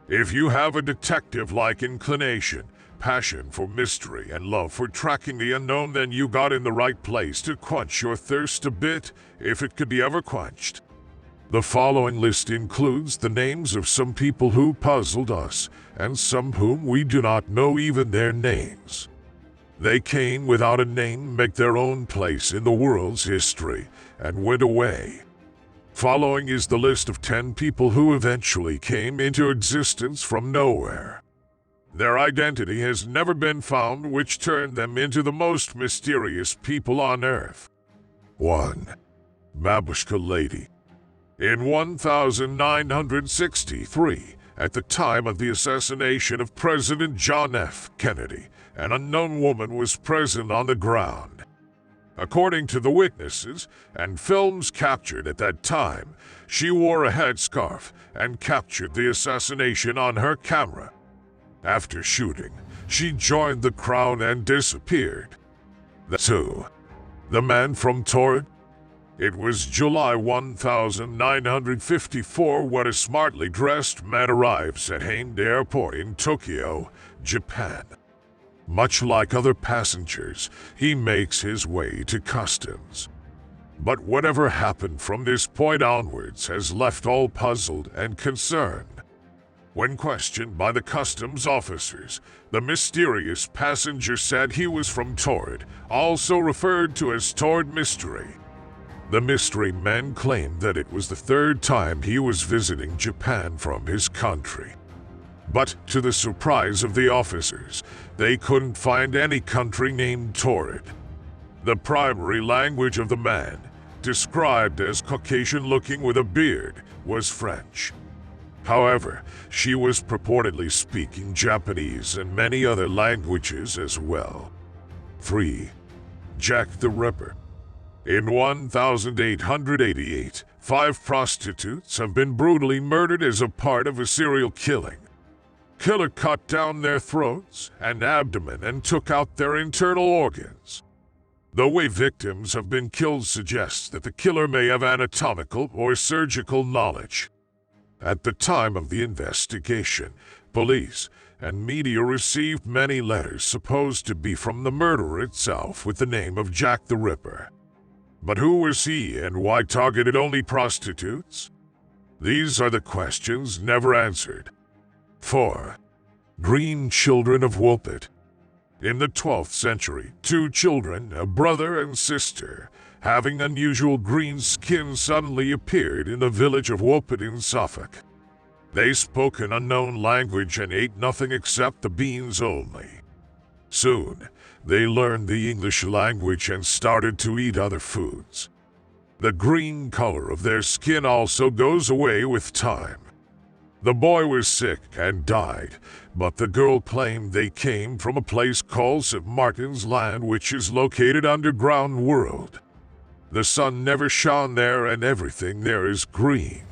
If you have a detective-like inclination, passion for mystery, and love for tracking the unknown, then you got in the right place to quench your thirst a bit, if it could be ever quenched. The following list includes the names of some people who puzzled us, and some whom we do not know even their names. They came without a name, make their own place in the world's history, and went away. Following is the list of 10 people who eventually came into existence from nowhere. Their identity has never been found, which turned them into the most mysterious people on Earth. 1. Babushka Lady. In 1963, at the time of the assassination of President John F. Kennedy, an unknown woman was present on the ground. According to the witnesses and films captured at that time, she wore a headscarf and captured the assassination on her camera. After shooting, she joined the crowd and disappeared. 2. The man from Torrid. It was July 1954 when a smartly dressed man arrives at Haein Airport in Tokyo, Japan. Much like other passengers, he makes his way to customs. But whatever happened from this point onwards has left all puzzled and concerned. When questioned by the customs officers, the mysterious passenger said he was from Torrid, also referred to as Torrid Mystery. The mystery man claimed that it was the 3rd time he was visiting Japan from his country. But to the surprise of the officers, they couldn't find any country named Torrid. The primary language of the man, described as Caucasian-looking with a beard, was French. However, she was purportedly speaking Japanese and many other languages as well. 3. Jack the Ripper. In 1888, 5 prostitutes have been brutally murdered as a part of a serial killing. Killer cut down their throats and abdomen and took out their internal organs. The way victims have been killed suggests that the killer may have anatomical or surgical knowledge. At the time of the investigation, police and media received many letters supposed to be from the murderer itself with the name of Jack the Ripper. But who was he and why targeted only prostitutes? These are the questions never answered. 4. Green Children of Warpit. In the 12th century, 2 children, a brother and sister, having unusual green skin, suddenly appeared in the village of Warpit in Suffolk. They spoke an unknown language and ate nothing except the beans only. Soon, they learned the English language and started to eat other foods. The green color of their skin also goes away with time. The boy was sick and died, but the girl claimed they came from a place called St. Martin's Land, which is located underground world. The sun never shone there and everything there is green.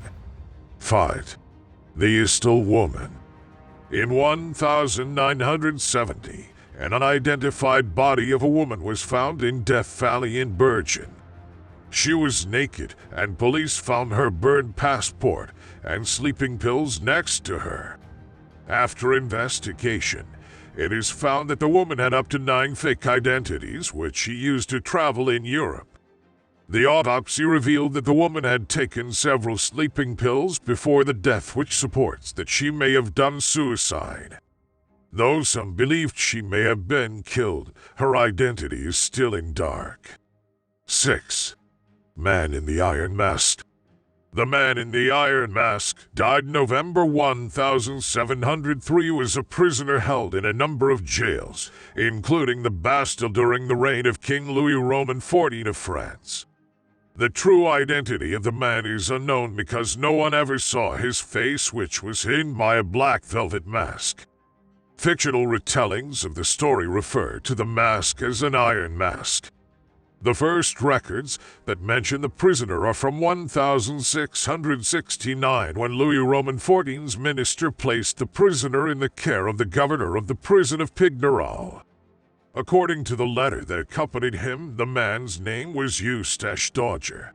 5. The Istal Woman. In 1970, an unidentified body of a woman was found in Death Valley in Bergen. She was naked, and police found her burned passport and sleeping pills next to her. After investigation, it is found that the woman had up to 9 fake identities which she used to travel in Europe. The autopsy revealed that the woman had taken several sleeping pills before the death, which supports that she may have done suicide. Though some believed she may have been killed, her identity is still in dark. 6. Man in the Iron Mask. The man in the Iron Mask died November 1703, was a prisoner held in a number of jails, including the Bastille during the reign of King Louis Roman XIV of France. The true identity of the man is unknown because no one ever saw his face, which was hidden by a black velvet mask. Fictional retellings of the story refer to the mask as an iron mask. The first records that mention the prisoner are from 1669, when Louis Roman XIV's minister placed the prisoner in the care of the governor of the prison of Pignerol. According to the letter that accompanied him, the man's name was Eustache Dodger.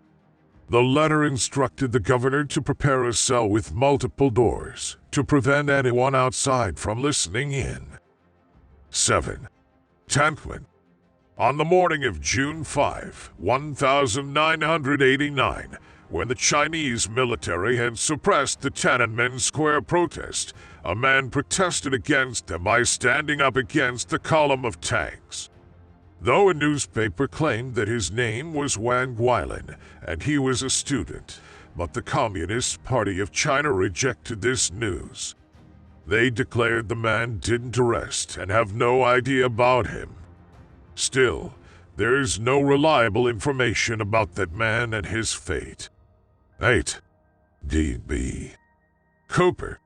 The letter instructed the governor to prepare a cell with multiple doors to prevent anyone outside from listening in. 7. Tamplin. On the morning of June 5, 1989, when the Chinese military had suppressed the Tiananmen Square protest, a man protested against them by standing up against the column of tanks. Though a newspaper claimed that his name was Wang Guilin and he was a student, but the Communist Party of China rejected this news. They declared the man didn't arrest and have no idea about him. Still, there's no reliable information about that man and his fate. 8. D.B. Cooper.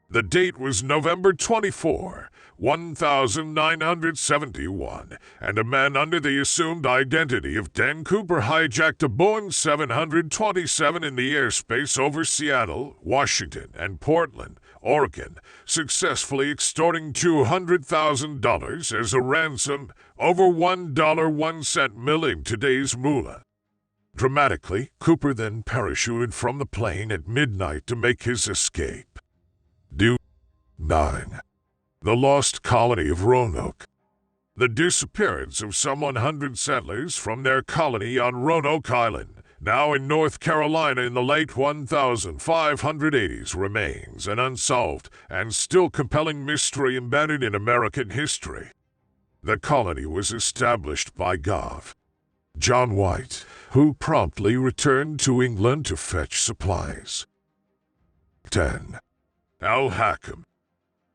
The date was November 24, 1971, and a man under the assumed identity of Dan Cooper hijacked a Boeing 727 in the airspace over Seattle, Washington, and Portland, Oregon, successfully extorting $200,000 as a ransom, over $1.01 milling today's moolah. Dramatically, Cooper then parachuted from the plane at midnight to make his escape. 9. The Lost Colony of Roanoke. The disappearance of some 100 settlers from their colony on Roanoke Island, now in North Carolina in the late 1580s, remains an unsolved and still compelling mystery embedded in American history. The colony was established by Gov. John White, who promptly returned to England to fetch supplies. 10. Al-Hakim.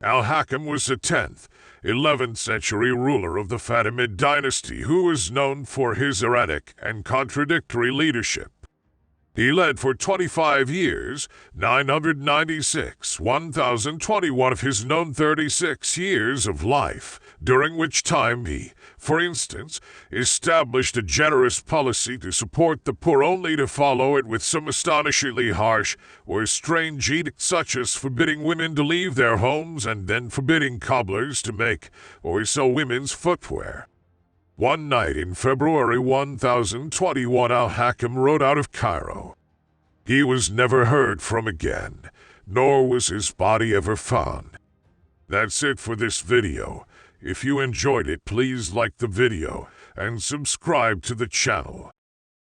Al-Hakim was the 10th, 11th century ruler of the Fatimid dynasty who was known for his erratic and contradictory leadership. He led for 25 years, 996,1021 of his known 36 years of life, during which time he, for instance, established a generous policy to support the poor only to follow it with some astonishingly harsh or strange edicts such as forbidding women to leave their homes and then forbidding cobblers to make or sell women's footwear. One night in February 1021, Al-Hakim rode out of Cairo. He was never heard from again, nor was his body ever found. That's it for this video. If you enjoyed it, please like the video and subscribe to the channel.